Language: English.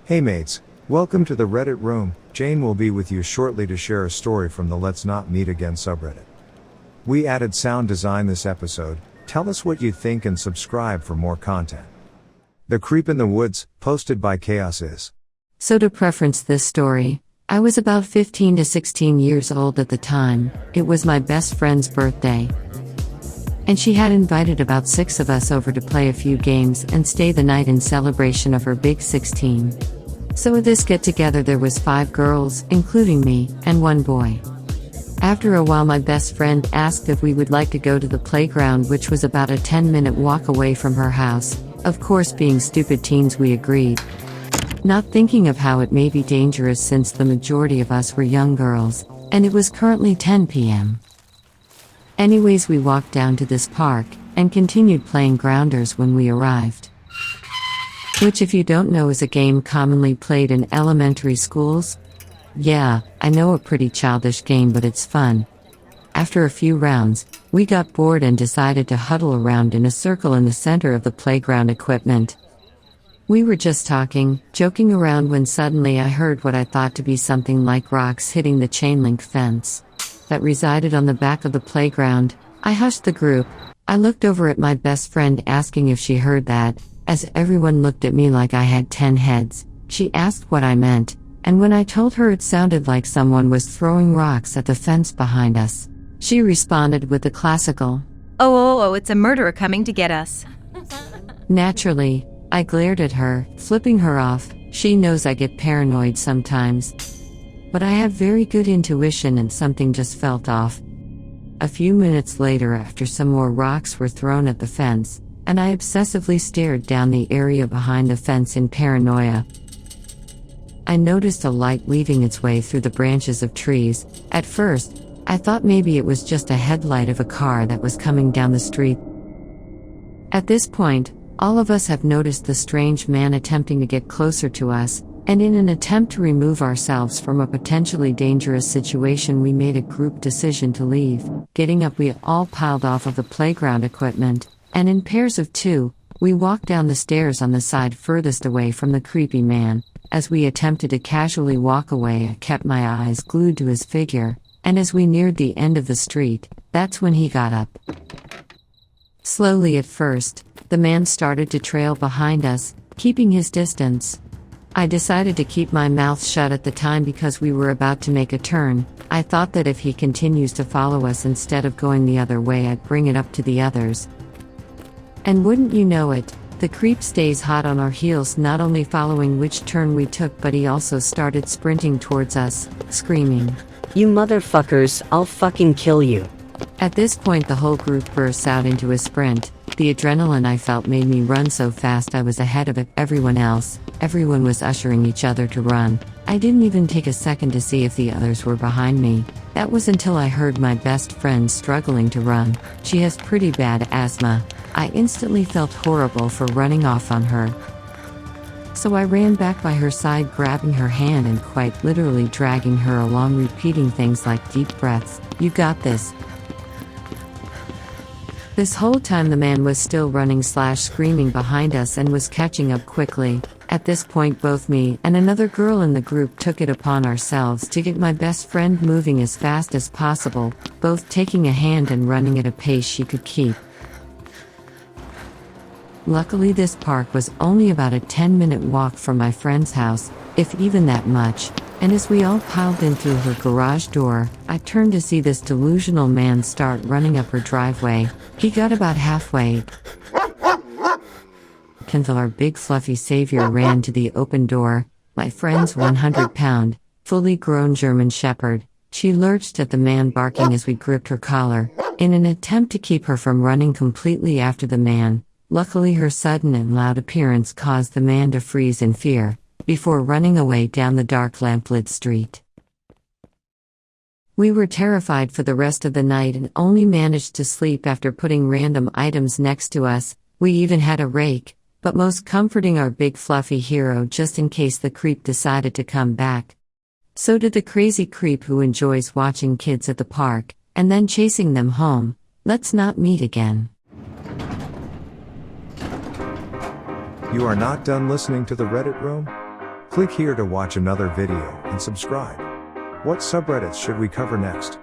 Hey mates, welcome to the Reddit room. Jane will be with you shortly to share a story from the Let's Not Meet Again subreddit. We added sound design this episode. Tell us what you think and subscribe for more content. The Creep in the Woods, posted by Chaos is. So to preference this story, I was about 15 to 16 years old at the time. It was my best friend's birthday. And she had invited about 6 of us over to play a few games and stay the night in celebration of her big 16. So at this get-together there was 5 girls, including me, and 1 boy. After a while my best friend asked if we would like to go to the playground, which was about a 10-minute walk away from her house. Of course, being stupid teens, we agreed, not thinking of how it may be dangerous since the majority of us were young girls, and it was currently 10 p.m. Anyways, we walked down to this park, and continued playing Grounders when we arrived. Which, if you don't know, is a game commonly played in elementary schools. Yeah, I know, a pretty childish game, but it's fun. After a few rounds, we got bored and decided to huddle around in a circle in the center of the playground equipment. We were just talking, joking around when suddenly I heard what I thought to be something like rocks hitting the chain link fence that resided on the back of the playground. I hushed the group. I looked over at my best friend asking if she heard that. As everyone looked at me like I had 10 heads, she asked what I meant, and when I told her it sounded like someone was throwing rocks at the fence behind us, she responded with the classical, Oh, it's a murderer coming to get us. Naturally, I glared at her, flipping her off. She knows I get paranoid sometimes. But I have very good intuition and something just felt off. A few minutes later, after some more rocks were thrown at the fence, and I obsessively stared down the area behind the fence in paranoia, I noticed a light weaving its way through the branches of trees. At first, I thought maybe it was just a headlight of a car that was coming down the street. At this point, all of us have noticed the strange man attempting to get closer to us, and in an attempt to remove ourselves from a potentially dangerous situation, we made a group decision to leave. Getting up, we all piled off of the playground equipment, and in pairs of 2, we walked down the stairs on the side furthest away from the creepy man. As we attempted to casually walk away, I kept my eyes glued to his figure, and as we neared the end of the street, that's when he got up. Slowly at first, the man started to trail behind us, keeping his distance. I decided to keep my mouth shut at the time because we were about to make a turn. I thought that if he continues to follow us instead of going the other way, I'd bring it up to the others. And wouldn't you know it, the creep stays hot on our heels, not only following which turn we took, but he also started sprinting towards us, screaming, "You motherfuckers, I'll fucking kill you." At this point the whole group bursts out into a sprint. The adrenaline I felt made me run so fast I was ahead of everyone else. Everyone was ushering each other to run. I didn't even take a second to see if the others were behind me. That was until I heard my best friend struggling to run. She has pretty bad asthma. I instantly felt horrible for running off on her. So I ran back by her side, grabbing her hand and quite literally dragging her along, repeating things like deep breaths, "You got this." This whole time the man was still running / screaming behind us and was catching up quickly. At this point both me and another girl in the group took it upon ourselves to get my best friend moving as fast as possible, both taking a hand and running at a pace she could keep. Luckily this park was only about a 10-minute walk from my friend's house, if even that much, and as we all piled in through her garage door, I turned to see this delusional man start running up her driveway. He got about halfway until our big fluffy savior ran to the open door. My friend's 100-pound, fully grown German shepherd. She lurched at the man, barking as we gripped her collar, in an attempt to keep her from running completely after the man. Luckily her sudden and loud appearance caused the man to freeze in fear, before running away down the dark lamplit street. We were terrified for the rest of the night and only managed to sleep after putting random items next to us. We even had a rake, but most comforting our big fluffy hero just in case the creep decided to come back. So did the crazy creep who enjoys watching kids at the park, and then chasing them home. Let's not meet again. You are not done listening to the Reddit room? Click here to watch another video and subscribe. What subreddits should we cover next?